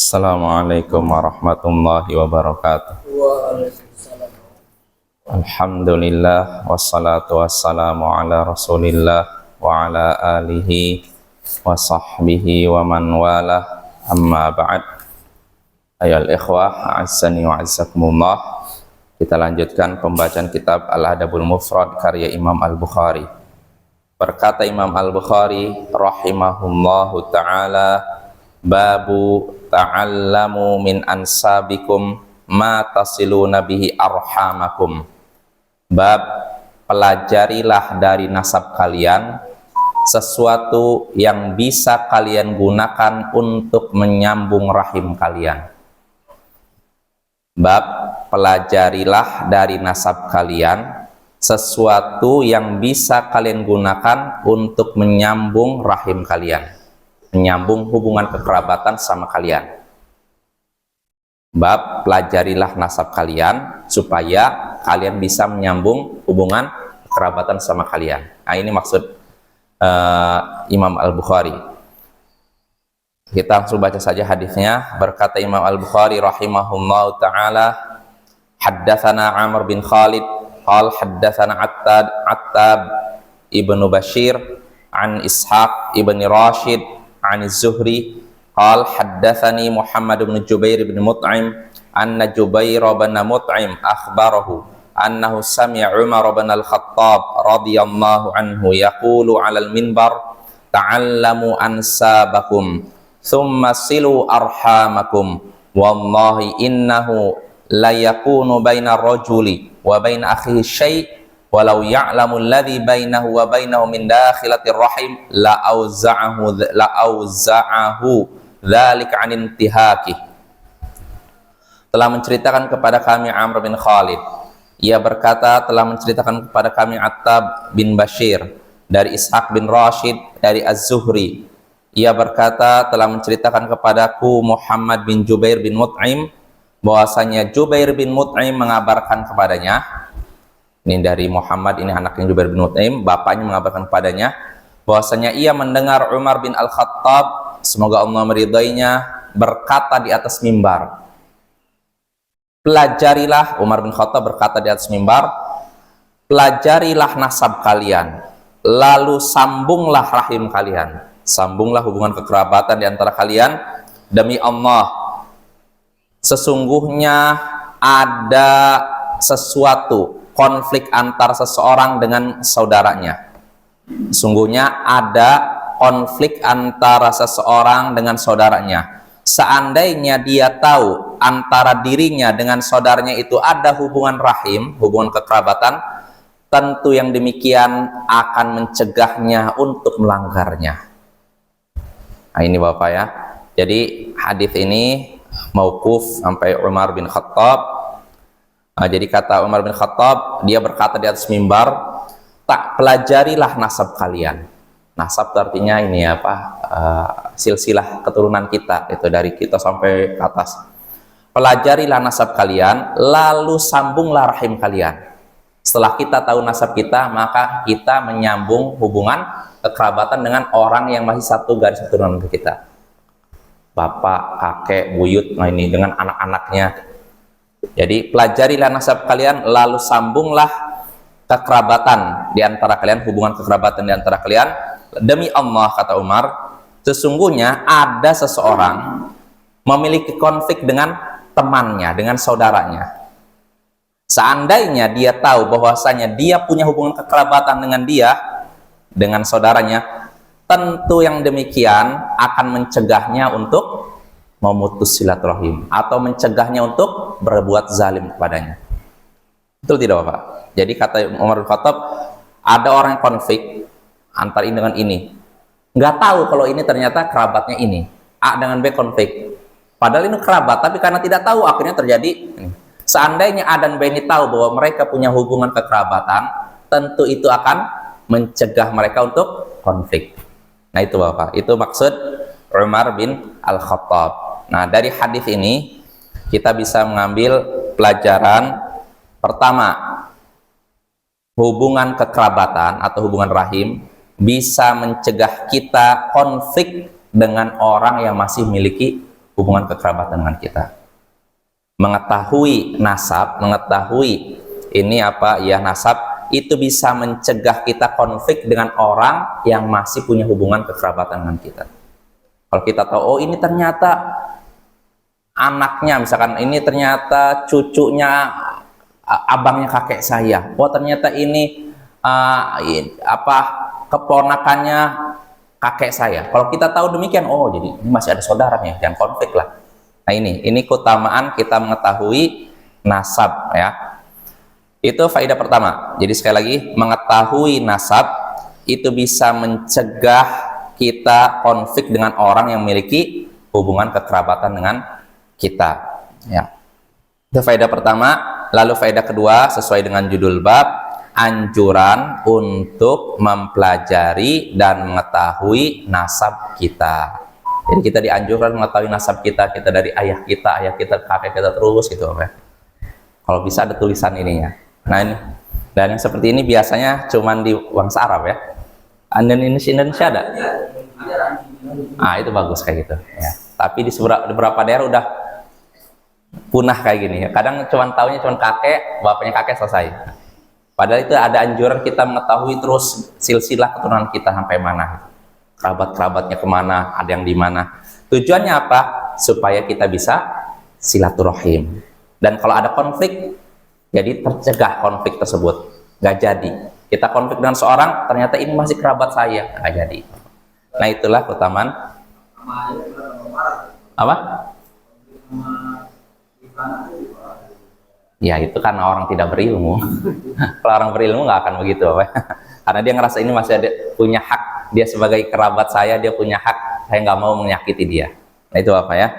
Assalamualaikum warahmatullahi wabarakatuh. Waalaikumsalam. Alhamdulillah wassalatu wassalamu ala Rasulillah wa ala alihi wa sahbihi wa man wala, amma ba'd. Ayol ikhwah, a'azzani wa a'azzakumullah. Kita lanjutkan pembacaan kitab Al-Adabul Mufrad karya Imam Al-Bukhari. Berkata Imam Al-Bukhari rahimahullahu ta'ala, babu ta'allamu min ansabikum ma tasiluna bihi arhamakum. Bab, pelajarilah dari nasab kalian sesuatu yang bisa kalian gunakan untuk menyambung rahim kalian. Bab, pelajarilah dari nasab kalian sesuatu yang bisa kalian gunakan untuk menyambung rahim kalian, menyambung hubungan kekerabatan sama kalian. Bab, pelajarilah nasab kalian supaya kalian bisa menyambung hubungan kekerabatan sama kalian. Nah, ini maksud Imam Al-Bukhari. Kita langsung baca saja hadisnya. Berkata Imam Al-Bukhari rahimahullahu ta'ala, haddatsana Amr bin Khalid qal haddatsana Attab ibnu Bashir an Ishaq ibni Rashid an Zuhri qal haddatsani Muhammad bin Jubair bin Mut'im anna Jubair bin Mut'im akhbarahu annahu sami'a Umar bin Al-Khattab radhiyallahu anhu yaqulu 'alal minbar ta'allamu ansabakum thumma silu arhamakum wallahi innahu la yakunu baina rajuli wa baina akhihi syai' walau ya'lamu alladhi bainahu wa bainahu min dakhilatir rahim la auza'ahu dzalika 'an intihaki. Telah menceritakan kepada kami Amr bin Khalid, ia berkata telah menceritakan kepada kami Attab bin Bashir dari Ishaq bin Rashid dari Az-Zuhri, ia berkata telah menceritakan kepadaku Muhammad bin Jubair bin Mut'im bahwasanya Jubair bin Mut'im mengabarkan kepadanya. Ini dari Muhammad, ini anaknya Jubair bin Mut'im, bapaknya mengabarkan kepadanya bahwasanya ia mendengar Umar bin Al-Khattab, semoga Allah meridainya, berkata di atas mimbar. Pelajarilah, Umar bin Khattab berkata di atas mimbar, pelajarilah nasab kalian, lalu sambunglah rahim kalian, sambunglah hubungan kekerabatan di antara kalian. Demi Allah, sesungguhnya ada sesuatu konflik antara seseorang dengan saudaranya. Sungguhnya ada konflik antara seseorang dengan saudaranya. Seandainya dia tahu antara dirinya dengan saudaranya itu ada hubungan rahim, hubungan kekerabatan, tentu yang demikian akan mencegahnya untuk melanggarnya. Nah, ini Bapak ya. Jadi hadis ini mauquf sampai Umar bin Khattab. Jadi kata Umar bin Khattab, dia berkata di atas mimbar, tak pelajarilah nasab kalian. Nasab artinya ini apa? Silsilah keturunan kita, itu dari kita sampai ke atas. Pelajarilah nasab kalian, lalu sambunglah rahim kalian. Setelah kita tahu nasab kita, maka kita menyambung hubungan kekerabatan dengan orang yang masih satu garis keturunan kita. Bapak, kakek, buyut, nah ini dengan anak-anaknya. Jadi pelajarilah nasab kalian, lalu sambunglah kekerabatan di antara kalian, hubungan kekerabatan di antara kalian. Demi Allah, kata Umar, sesungguhnya ada seseorang memiliki konflik dengan temannya, dengan saudaranya. Seandainya dia tahu bahwasanya dia punya hubungan kekerabatan dengan dia, dengan saudaranya, tentu yang demikian akan mencegahnya untuk memutus silaturahim atau mencegahnya untuk berbuat zalim kepadanya. Betul tidak Bapak? Jadi kata Umar bin Khattab, ada orang yang konflik antara ini dengan ini, nggak tahu kalau ini ternyata kerabatnya ini, A dengan B konflik, padahal ini kerabat, tapi karena tidak tahu akhirnya terjadi ini. Seandainya A dan B ini tahu bahwa mereka punya hubungan kekerabatan, tentu itu akan mencegah mereka untuk konflik. Nah itu Bapak, itu maksud Umar bin Al-Khattab. Nah dari hadis ini kita bisa mengambil pelajaran pertama, hubungan kekerabatan atau hubungan rahim bisa mencegah kita konflik dengan orang yang masih memiliki hubungan kekerabatan dengan kita. Mengetahui nasab, mengetahui ini apa ya nasab, itu bisa mencegah kita konflik dengan orang yang masih punya hubungan kekerabatan dengan kita. Kalau kita tahu, oh ini ternyata anaknya, misalkan ini ternyata cucunya abangnya kakek saya, oh ternyata ini keponakannya kakek saya. Kalau kita tahu demikian, oh jadi ini masih ada saudaranya, jangan konflik lah. Nah ini keutamaan kita mengetahui nasab ya. Itu faedah pertama. Jadi sekali lagi, mengetahui nasab itu bisa mencegah kita konflik dengan orang yang memiliki hubungan kekerabatan dengan kita ya. Itu faedah pertama. Lalu faedah kedua, sesuai dengan judul bab, anjuran untuk mempelajari dan mengetahui nasab kita. Jadi kita dianjurkan mengetahui nasab kita dari ayah kita, kakek kita terus gitu ya. Kalau bisa ada tulisan ininya. Nah ini, dan yang seperti ini biasanya cuman di bangsa Arab ya. Indonesia ada? Ah itu bagus kayak gitu ya. Tapi di beberapa daerah udah punah kayak gini ya. Kadang cuman taunya cuman kakek, bapaknya kakek, selesai. Padahal itu ada anjuran kita mengetahui terus silsilah keturunan kita sampai mana. Kerabat-kerabatnya kemana, ada yang di mana. Tujuannya apa? Supaya kita bisa silaturahim. Dan kalau ada konflik, jadi tercegah konflik tersebut. Nggak jadi. Kita konflik dengan seorang, ternyata ini masih kerabat saya. Nggak jadi. Nah itulah keutamaan. Apa? Ya itu karena orang tidak berilmu. Kalau orang berilmu nggak akan begitu. Karena dia ngerasa ini masih ada, punya hak. Dia sebagai kerabat saya, dia punya hak, saya nggak mau menyakiti dia. Nah itu apa ya?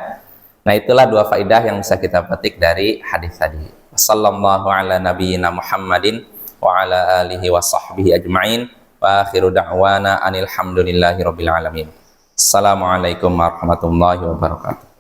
Nah itulah dua faedah yang bisa kita petik dari hadis tadi. Sallallahu ala nabiyyina Muhammadin wa ala alihi wa sahbihi ajma'in wa akhiru da'wana anil hamdulillahi rabbil alamin. Assalamualaikum warahmatullahi wabarakatuh.